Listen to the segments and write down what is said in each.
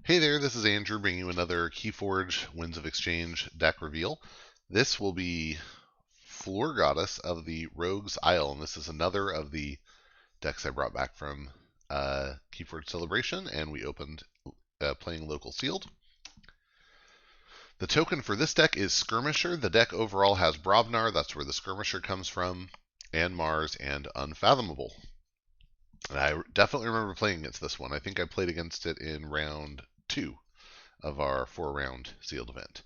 Hey there, this is Andrew bringing you another Keyforge Winds of Exchange deck reveal. This will be Florgoddess of the Rogue's Isle, and this is another of the decks I brought back from Keyforge Celebration, and we opened playing local sealed. The token for this deck is Skirmisher. The deck overall has Brobnar, that's where the Skirmisher comes from, and Mars, and Unfathomable. And I definitely remember playing against this one. I think I played against it in round 2 of our 4-round sealed event.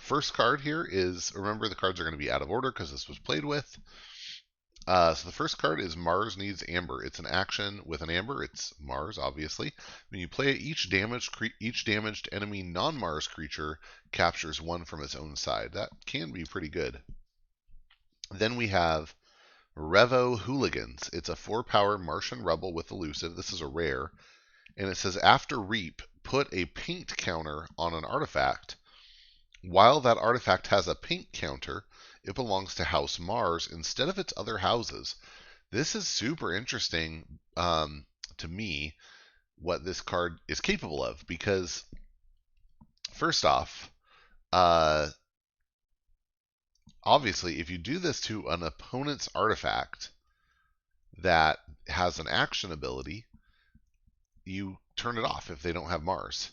First card here is, remember the cards are going to be out of order because this was played with. So the first card is Mars Needs Aember. It's an action with an Amber. It's Mars, obviously. When you play it, each damaged enemy non-Mars creature captures 1 from its own side. That can be pretty good. Then we have Revo Hooligans. It's a 4-power Martian Rebel with Elusive. This is a rare. And it says, after Reap, put a paint counter on an artifact. While that artifact has a paint counter, it belongs to House Mars instead of its other houses. This is super interesting to me, what this card is capable of, because first off, obviously, if you do this to an opponent's artifact that has an action ability, you turn it off if they don't have Mars.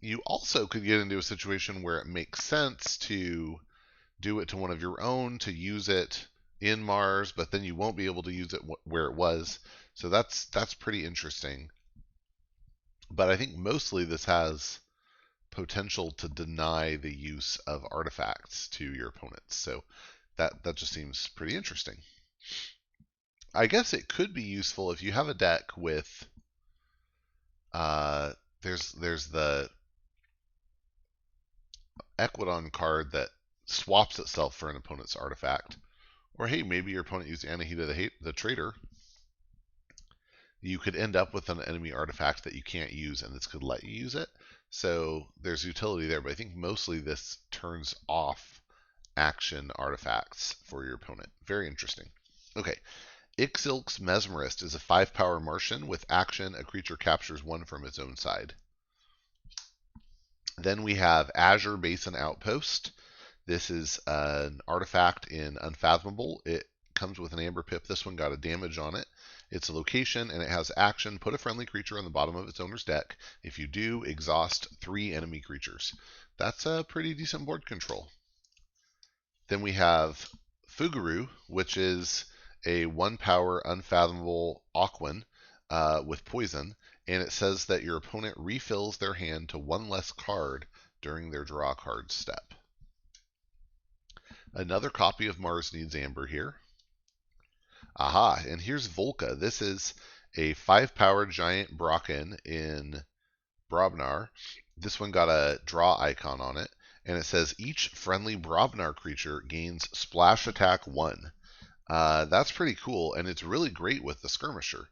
You also could get into a situation where it makes sense to do it to one of your own, to use it in Mars, but then you won't be able to use it where it was. So that's pretty interesting. But I think mostly this has potential to deny the use of artifacts to your opponents. So that just seems pretty interesting. I guess it could be useful if you have a deck with there's the Equidon card that swaps itself for an opponent's artifact. Or hey, maybe your opponent used Anahita the Traitor. You could end up with an enemy artifact that you can't use, and this could let you use it. So there's utility there, but I think mostly this turns off action artifacts for your opponent. Very interesting. Okay, Ixilk's Mesmerist is a 5-power Martian. With action, a creature captures 1 from its own side. Then we have Azure Basin Outpost. This is an artifact in Unfathomable. It comes with an Amber Pip. This one got a damage on it. It's a location, and it has action. Put a friendly creature on the bottom of its owner's deck. If you do, exhaust 3 enemy creatures. That's a pretty decent board control. Then we have Fuguru, which is a 1-power Unfathomable Aquan with poison, and it says that your opponent refills their hand to 1 less card during their draw card step. Another copy of Mars Needs Aember here. Aha, and here's Volca. This is a 5-power giant Brocken in Brobnar. This one got a draw icon on it, and it says each friendly Brobnar creature gains splash attack 1. That's pretty cool, and it's really great with the Skirmisher,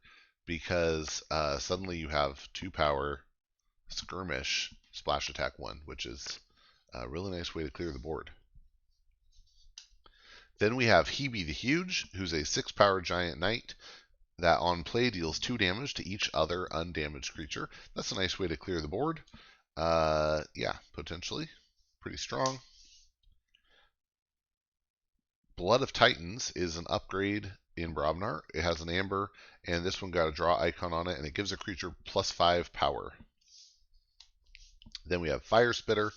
because suddenly you have 2-power Skirmish splash attack 1, which is a really nice way to clear the board. Then we have Hebe the Huge, who's a 6-power giant knight that on play deals 2 damage to each other undamaged creature. That's a nice way to clear the board. Yeah, potentially. Pretty strong. Blood of Titans is an upgrade in Brobnar. It has an Amber, and this one got a draw icon on it, and it gives a creature +5 power. Then we have Fire Spitter,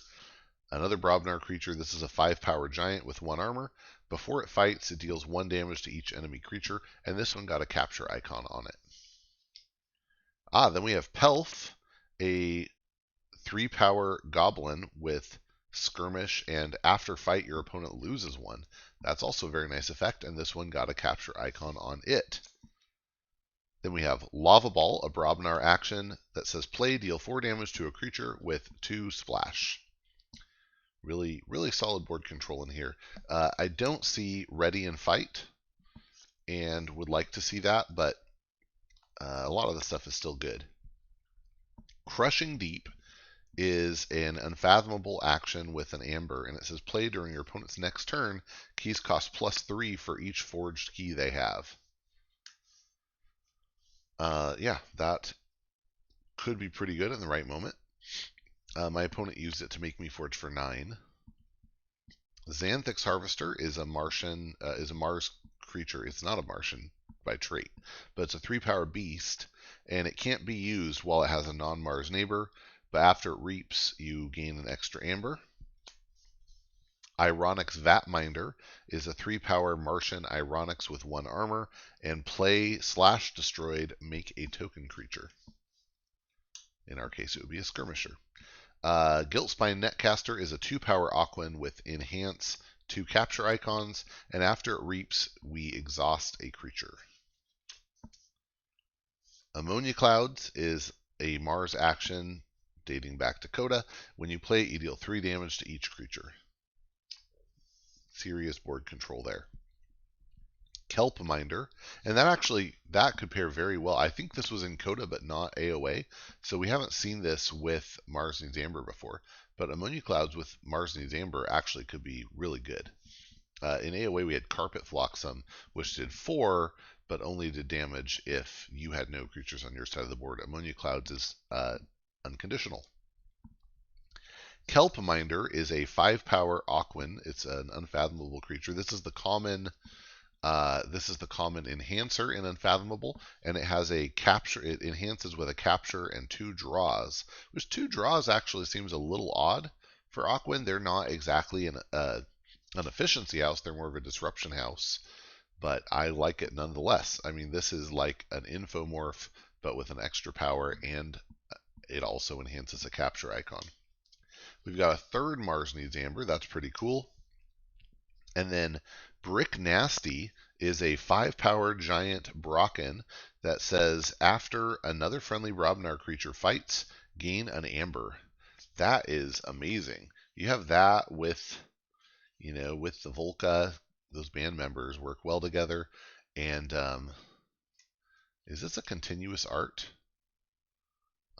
another Brobnar creature. This is a 5-power giant with 1 armor. Before it fights, it deals 1 damage to each enemy creature, and this one got a capture icon on it. Then we have Pelf, a 3-power goblin with skirmish, and after fight, your opponent loses 1. That's also a very nice effect, and this one got a capture icon on it. Then we have Lava Ball, a Brobnar action that says play, deal 4 damage to a creature with 2 splash. Really, really solid board control in here. I don't see Ready and Fight, and would like to see that, but a lot of the stuff is still good. Crushing Deep is an Unfathomable action with an Amber, and it says play during your opponent's next turn. Keys cost +3 for each forged key they have. Yeah, that could be pretty good in the right moment. My opponent used it to make me forge for 9. Xanthix Harvester is a Martian, is a Mars creature. It's not a Martian by trait, but it's a 3-power beast, and it can't be used while it has a non-Mars neighbor, but after it reaps, you gain an extra amber. Ironix Vatminder is a 3-power Martian Ironix with 1 armor, and play/destroyed, make a token creature. In our case, it would be a Skirmisher. Guiltspine Netcaster is a 2-power Aquan with enhance 2 capture icons, and after it reaps, we exhaust a creature. Ammonia Clouds is a Mars action dating back to Coda. When you play it, you deal 3 damage to each creature. Serious board control there. Kelpminder, and that could pair very well. I think this was in Coda but not AOA, so we haven't seen this with Mars Needs Aember before, but Ammonia Clouds with Mars Needs Aember actually could be really good. In AOA we had Carpet Flotsam, which did 4, but only did damage if you had no creatures on your side of the board. Ammonia Clouds is unconditional. Kelpminder is a 5-power Aquan. It's an unfathomable creature. This is the common enhancer in Unfathomable, and it has a capture. It enhances with a capture and 2 draws, which 2 draws actually seems a little odd for Aquan. They're not exactly an efficiency house. They're more of a disruption house, but I like it nonetheless. I mean, this is like an infomorph, but with an extra power, and it also enhances a capture icon. We've got a 3rd Mars Needs Aember. That's pretty cool. And then Brick Nasty is a 5-power giant Brocken that says after another friendly Brobnar creature fights, gain an amber. That is amazing. You have that with, with the Volca. Those band members work well together. And is this a continuous art?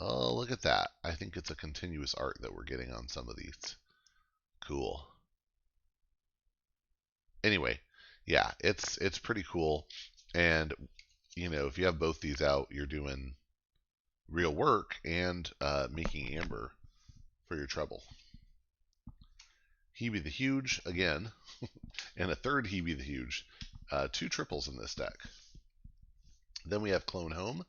Oh, look at that. I think it's a continuous art that we're getting on some of these. Cool. Anyway, yeah, it's pretty cool. And, if you have both these out, you're doing real work and making amber for your trouble. Hebe the Huge, again, and a 3rd Hebe the Huge. 2 triples in this deck. Then we have Clone Home.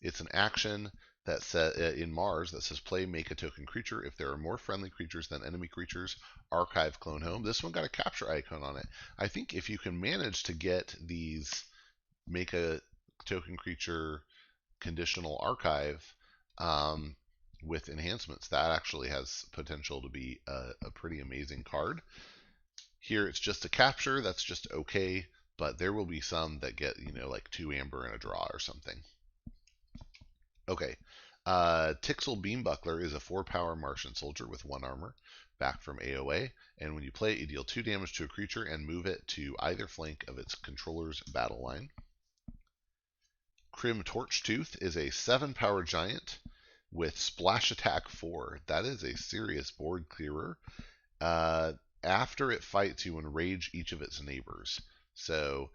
It's an action that in Mars that says play make a token creature. If there are more friendly creatures than enemy creatures, archive Clone Home. This one got a capture icon on it. I think if you can manage to get these make a token creature conditional archive with enhancements, that actually has potential to be a pretty amazing card. Here it's just a capture. That's just okay, but there will be some that get, like 2 amber and a draw or something. Okay, Tixel Beambuckler is a 4-power Martian soldier with 1 armor, back from AOA, and when you play it, you deal 2 damage to a creature and move it to either flank of its controller's battle line. Crim Torchtooth is a 7-power giant with splash attack 4. That is a serious board clearer. After it fights, you enrage each of its neighbors. So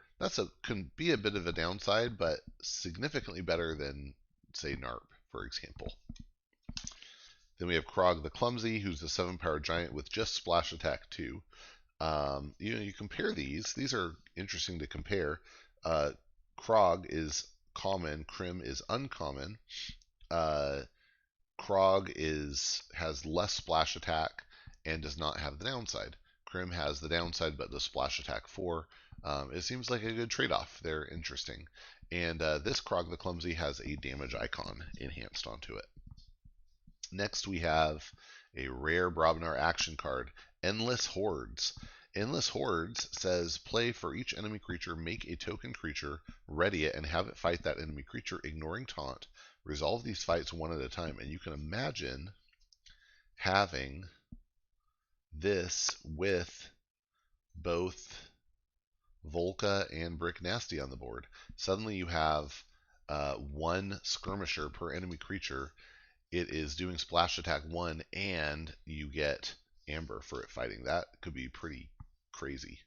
can be a bit of a downside, but significantly better than, say, NARP, for example. Then we have Krog the Clumsy, who's the 7-power giant with just splash attack 2. You compare these. These are interesting to compare. Krog is common, Crim is uncommon. Krog has less splash attack and does not have the downside. Crim has the downside but the splash attack 4. It seems like a good trade-off. They're interesting. And this Krog the Clumsy has a damage icon enhanced onto it. Next we have a rare Brobnar action card, Endless Hordes. Endless Hordes says play for each enemy creature, make a token creature, ready it, and have it fight that enemy creature, ignoring taunt. Resolve these fights one at a time. And you can imagine having this with both Volca and Brick Nasty on the board. Suddenly you have 1 skirmisher per enemy creature. It is doing splash attack 1, and you get amber for it fighting. That could be pretty crazy.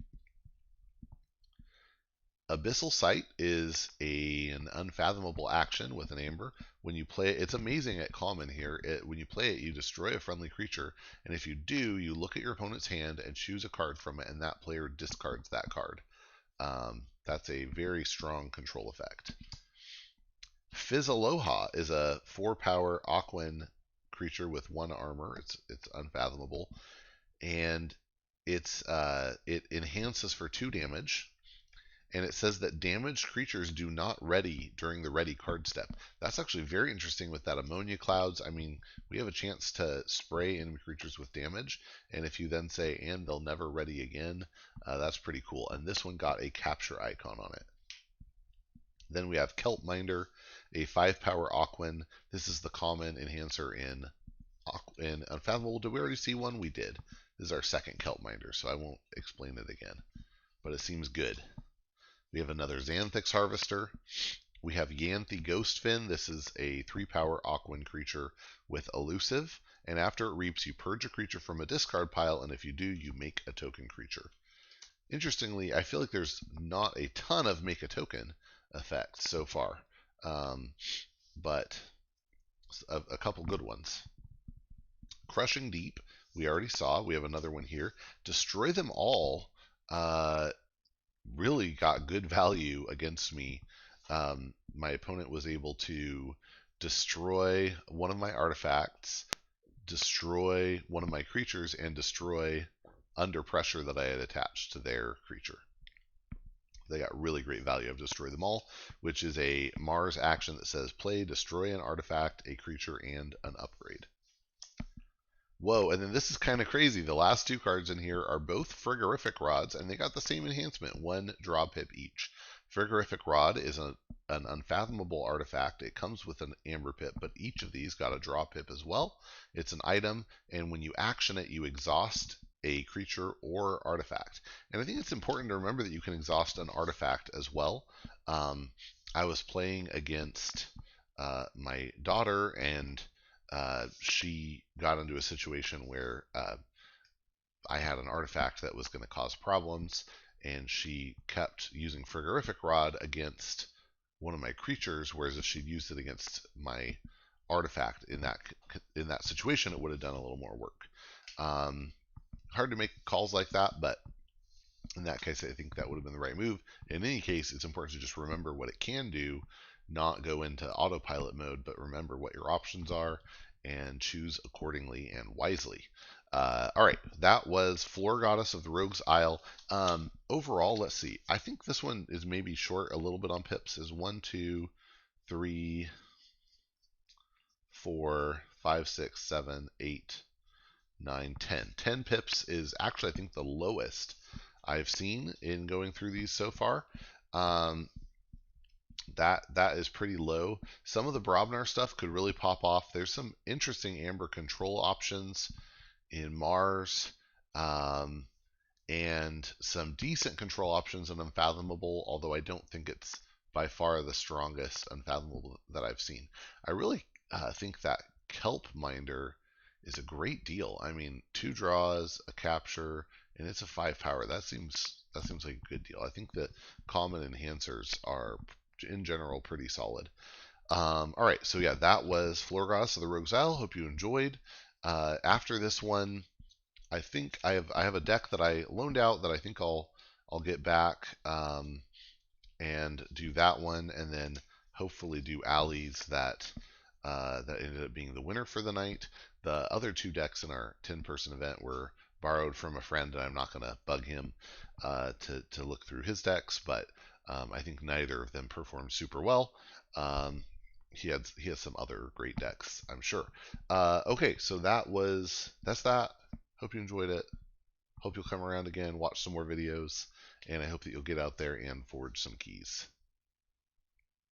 Abyssal Sight is an unfathomable action with an Amber. When you play it, it's amazing at common here. When you play it, you destroy a friendly creature, and if you do, you look at your opponent's hand and choose a card from it, and that player discards that card. That's a very strong control effect. Fizz Aloha is a 4-power Aquan creature with 1 armor. It's unfathomable, and it enhances for 2 damage. And it says that damaged creatures do not ready during the ready card step. That's actually very interesting with that ammonia clouds. I mean, we have a chance to spray enemy creatures with damage, and if you then say, and they'll never ready again, that's pretty cool. And this one got a capture icon on it. Then we have Kelpminder, a 5-power Aquan. This is the common enhancer in Unfathomable. Did we already see one? We did. This is our second Kelpminder, so I won't explain it again. But it seems good. We have another Xanthix Harvester. We have Yanthy Ghostfin. This is a 3-power Aquan creature with Elusive. And after it reaps, you purge a creature from a discard pile, and if you do, you make a token creature. Interestingly, I feel like there's not a ton of make a token effects so far, but a couple good ones. Crushing Deep, we already saw. We have another one here. Destroy Them All. Really got good value against me. My opponent was able to destroy one of my artifacts, destroy one of my creatures, and destroy under pressure that I had attached to their creature. They got really great value of Destroy Them All, which is a Mars action that says play, destroy an artifact, a creature, and an upgrade. Whoa, and then this is kind of crazy. The last 2 cards in here are both Frigorific Rods, and they got the same enhancement, 1 draw pip each. Frigorific Rod is an unfathomable artifact. It comes with an Amber pip, but each of these got a draw pip as well. It's an item, and when you action it, you exhaust a creature or artifact. And I think it's important to remember that you can exhaust an artifact as well. I was playing against my daughter, and she got into a situation where I had an artifact that was going to cause problems, and she kept using Frigorific Rod against one of my creatures, whereas if she'd used it against my artifact in that situation, it would have done a little more work. Hard to make calls like that, but in that case, I think that would have been the right move. In any case, it's important to just remember what it can do, not go into autopilot mode, but remember what your options are and choose accordingly and wisely. All right, that was Florgoddess of the Rogue's Isle. Overall, let's see. I think this one is maybe short a little bit on pips. Is 1, 2, 3, 4, 5, 6, 7, 8, 9, 10. 10 pips is actually, I think, the lowest I've seen in going through these so far. That is pretty low. Some of the Brobnar stuff could really pop off. There's some interesting Amber control options in Mars, and some decent control options in Unfathomable, although I don't think it's by far the strongest Unfathomable that I've seen. I really think that Kelpminder is a great deal. I mean, 2 draws, a capture, and it's a 5-power. That seems like a good deal. I think the common enhancers are, in general, pretty solid. All right, so yeah, that was Florgoddess of the Rogue's Isle. Hope you enjoyed. After this one, I think I have a deck that I loaned out that I think I'll get back and do that one, and then hopefully do Alley's that ended up being the winner for the night. The other 2 decks in our 10-person event were borrowed from a friend, and I'm not going to bug him to look through his decks, but I think neither of them performed super well. He has some other great decks, I'm sure. Okay, so that's that. Hope you enjoyed it. Hope you'll come around again, watch some more videos, and I hope that you'll get out there and forge some keys.